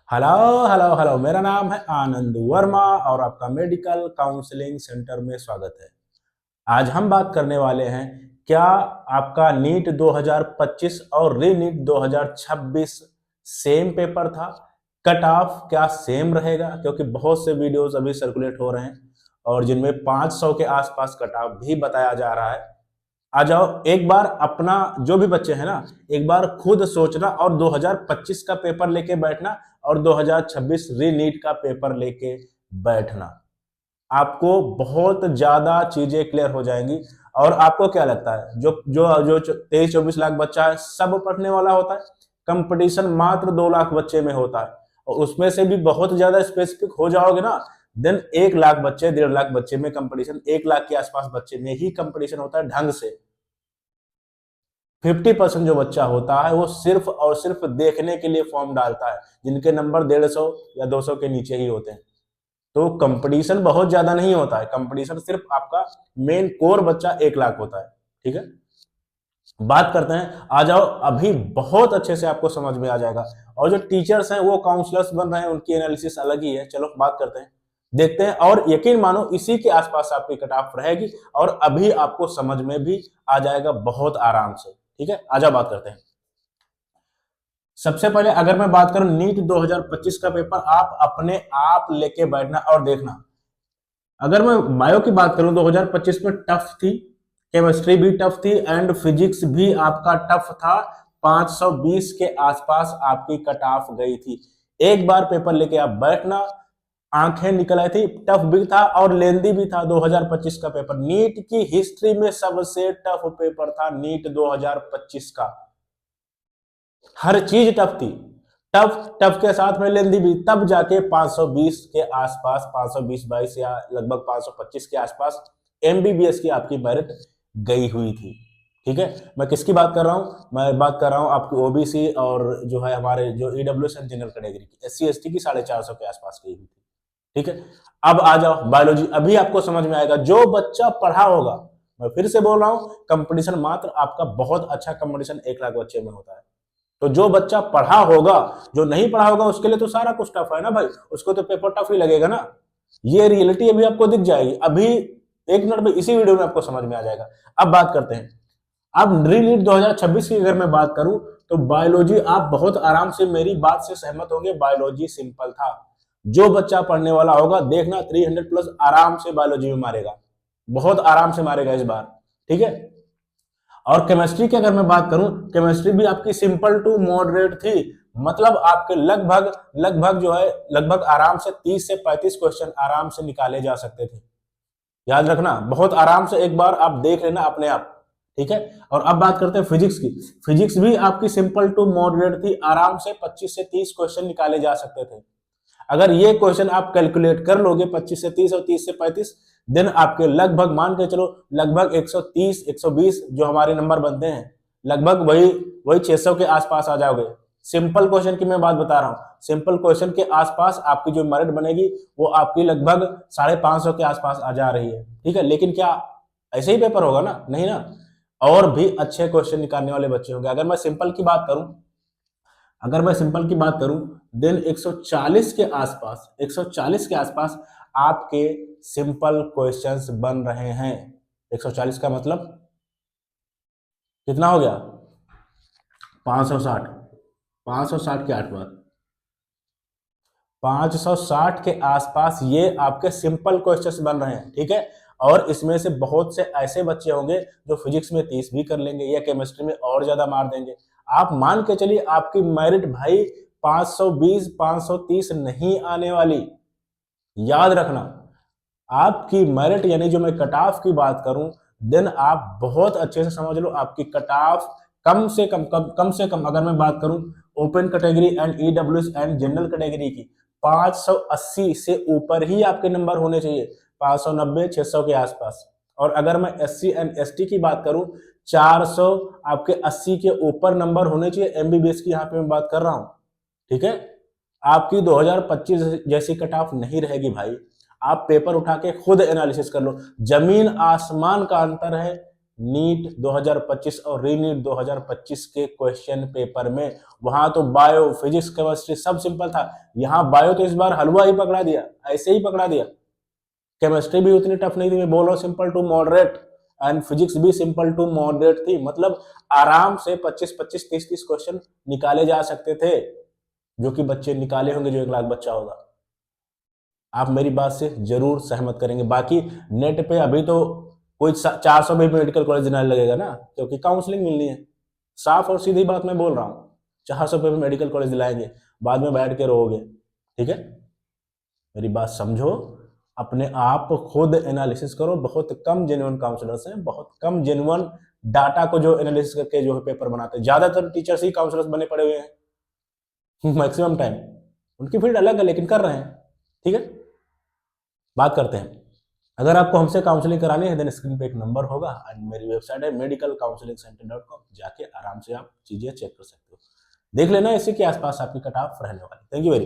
Hello hello hello, मेरा नाम है आनंद वर्मा और आपका मेडिकल काउंसलिंग सेंटर में स्वागत है। आज हम बात करने वाले हैं, क्या आपका नीट 2025 और री नीट 2026 सेम पेपर था? कट ऑफ क्या सेम रहेगा? क्योंकि बहुत से वीडियोस अभी सर्कुलेट हो रहे हैं और जिनमें 500 के आसपास कट ऑफ भी बताया जा रहा है। आ जाओ, एक बार अपना जो भी बच्चे हैं ना, एक बार खुद सोचना और 2025 का पेपर लेके बैठना और 2026 री नीट का पेपर लेके बैठना। आपको बहुत ज्यादा चीजें क्लियर हो जाएंगी। और आपको क्या लगता है, जो जो जो 23-24 लाख बच्चा है सब पढ़ने वाला होता है? कंपटीशन मात्र 2 लाख बच्चे में होता है और उसमें से भी बहुत ज्यादा स्पेसिफिक हो जाओगे ना, देन 1 लाख बच्चे 1.5 लाख बच्चे में कंपटीशन, 1 लाख के आसपास बच्चे में ही कंपटीशन होता है ढंग से। 50% जो बच्चा होता है वो सिर्फ और सिर्फ देखने के लिए फॉर्म डालता है, जिनके नंबर 150 या 200 के नीचे ही होते हैं। तो कंपटीशन बहुत ज्यादा नहीं होता है, कंपटीशन सिर्फ आपका मेन कोर बच्चा 1 लाख होता है। ठीक है, बात करते हैं, आ जाओ, अभी बहुत अच्छे से आपको समझ में आ जाएगा। और जो टीचर्स हैं वो काउंसलर्स बन रहे हैं, उनकी एनालिसिस अलग ही है। चलो बात करते हैं, देखते हैं, और यकीन मानो इसी के आसपास आपकी कट ऑफ रहेगी और अभी आपको समझ में भी आ जाएगा बहुत आराम से। ठीक है, आजा बात करते हैं। सबसे पहले अगर मैं बात करूं नीट 2025 का पेपर, आप अपने आप लेके बैठना और देखना। अगर मैं बायो की बात करूं 2025 में टफ थी, केमिस्ट्री भी टफ थी एंड फिजिक्स भी आपका टफ था। 520 के आसपास आपकी कट ऑफ गई थी। एक बार पेपर लेके आप बैठना, आंखें निकल आई थी। टफ भी था और लेंदी भी था 2025 का पेपर। नीट की हिस्ट्री में सबसे टफ पेपर था नीट 2025 का। हर चीज टफ थी, टफ टफ के साथ में लेंदी भी, तब जाके 520 के आसपास, 520-22 या लगभग 525 के आसपास एमबीबीएस की आपकी मेरिट गई हुई थी। ठीक है, मैं किसकी बात कर रहा हूं? मैं बात कर रहा हूं आपकी ओबीसी और जो है हमारे जो ईडब्ल्यूएस एंड जनरल कैटेगरी की, एससी एसटी की 450 के आसपास गई हुई थी। ठीक है, अब आ जाओ बायोलॉजी। अभी आपको समझ में आएगा, जो बच्चा पढ़ा होगा, मैं फिर से बोल रहा हूं, कंपटीशन मात्र आपका बहुत अच्छा कंपटीशन 1 लाख बच्चे में होता है। तो जो बच्चा पढ़ा होगा, जो नहीं पढ़ा होगा उसके लिए तो सारा कुछ टफ है ना भाई, उसको तो पेपर टफ ही लगेगा ना। ये रियलिटी अभी आपको दिख जाएगी, अभी 1 मिनट में इसी वीडियो में आपको समझ में आ जाएगा। अब बात करते हैं, अब री नीट 2026 की अगर मैं बात करूं तो बायोलॉजी, आप बहुत आराम से मेरी बात से सहमत होंगे, बायोलॉजी सिंपल था। जो बच्चा पढ़ने वाला होगा देखना 300 प्लस आराम से बायोलॉजी में मारेगा, बहुत आराम से मारेगा इस बार। ठीक है, और केमिस्ट्री की अगर मैं बात करूं, केमिस्ट्री भी आपकी सिंपल टू मॉडरेट थी। मतलब आपके लगभग लगभग जो है, लगभग आराम से 30 से 35 क्वेश्चन आराम से निकाले जा सकते थे। याद रखना, बहुत आराम से एक बार आप देख लेना अपने आप। ठीक है, और अब बात करते हैं फिजिक्स की। फिजिक्स भी आपकी सिंपल टू मॉडरेट थी, आराम से 25 से 30 क्वेश्चन निकाले जा सकते थे। अगर ये क्वेश्चन आप कैलकुलेट कर लोगे 25 से 30 और 30 से 35, देन आपके लगभग मान के चलो लगभग 130 120 जो हमारे नंबर बनते हैं, लगभग वही वही 600 के आसपास आ जाओगे। सिंपल क्वेश्चन की मैं बात बता रहा हूँ, सिंपल क्वेश्चन के आसपास आपकी जो मेरिट बनेगी वो आपकी लगभग 550 के आसपास आ जा रही है। ठीक है, लेकिन क्या ऐसे ही पेपर होगा ना? नहीं ना, और भी अच्छे क्वेश्चन निकालने वाले बच्चे होंगे। अगर मैं सिंपल की बात करूं देन 140 के आसपास, 140 के आसपास आपके सिंपल क्वेश्चंस बन रहे हैं। 140 का मतलब कितना हो गया? 560, 560 के आसपास, 560 के आसपास ये आपके सिंपल क्वेश्चंस बन रहे हैं। ठीक है, और इसमें से बहुत से ऐसे बच्चे होंगे जो फिजिक्स में 30 भी कर लेंगे या केमिस्ट्री में और ज्यादा मार देंगे। आप मान के चलिए आपकी मेरिट भाई 520 530 नहीं आने वाली। याद रखना, आपकी मेरिट यानी जो मैं कट ऑफ की बात करूं, देन आप बहुत अच्छे से समझ लो, आपकी कट ऑफ कम से कम अगर मैं बात करूं open category and EWS and general category की, 580 से ऊपर ही आपके नंबर होने चाहिए, 590 600 के आसपास। और अगर मैं एससी एंड एसटी की बात करूं, 400 आपके 80 के ऊपर नंबर होने चाहिए। एमबीबीएस की यहां पे मैं बात कर रहा हूं। ठीक है, आपकी 2025 जैसी कट ऑफ नहीं रहेगी भाई। आप पेपर उठा के खुद एनालिसिस कर लो, जमीन आसमान का अंतर है नीट 2025 और रीनीट 2025 के क्वेश्चन पेपर में। वहां तो बायो, फिजिक्स, केमिस्ट्री सब सिंपल था, यहाँ बायो तो इस बार हलवा ही पकड़ा दिया, ऐसे ही पकड़ा दिया। केमिस्ट्री भी उतनी टफ नहीं थी, मैं बोल रहा हूँ simple to moderate, and physics भी सिंपल टू मॉडरेट थी। मतलब आराम से 25-25, 30-30 क्वेश्चन निकाले जा सकते थे, जो कि बच्चे निकाले होंगे, जो 1 लाख बच्चा होगा। आप मेरी बात से जरूर सहमत करेंगे। बाकी नेट पे अभी तो कोई 400 में मेडिकल कॉलेज दिलाने लगेगा ना, क्योंकि काउंसलिंग मिलनी है। साफ और सीधी बात मैं बोल रहा हूँ, 400 पे मेडिकल कॉलेज दिलाएंगे, बाद में बैठ के रोओगे। ठीक है, मेरी बात समझो, अपने आप खुद एनालिसिस करो। बहुत कम जेन्युइन काउंसलर्स हैं, बहुत कम जेन्युइन डाटा को जो एनालिसिस करके जो पेपर बनाते हैं। ज्यादातर टीचर्स ही काउंसलर्स बने पड़े हुए हैं मैक्सिमम टाइम, उनकी फील्ड अलग है लेकिन कर रहे हैं। ठीक है, बात करते हैं, अगर आपको हमसे काउंसलिंग करानी है देन स्क्रीन पे एक नंबर होगा, एंड मेरी वेबसाइट है medicalcounselingcenter.com, जाके आराम से आप चीजें चेक कर सकते हो। देख लेना इसी के आसपास आपकी कट ऑफ रहने वाली। Thank you very much.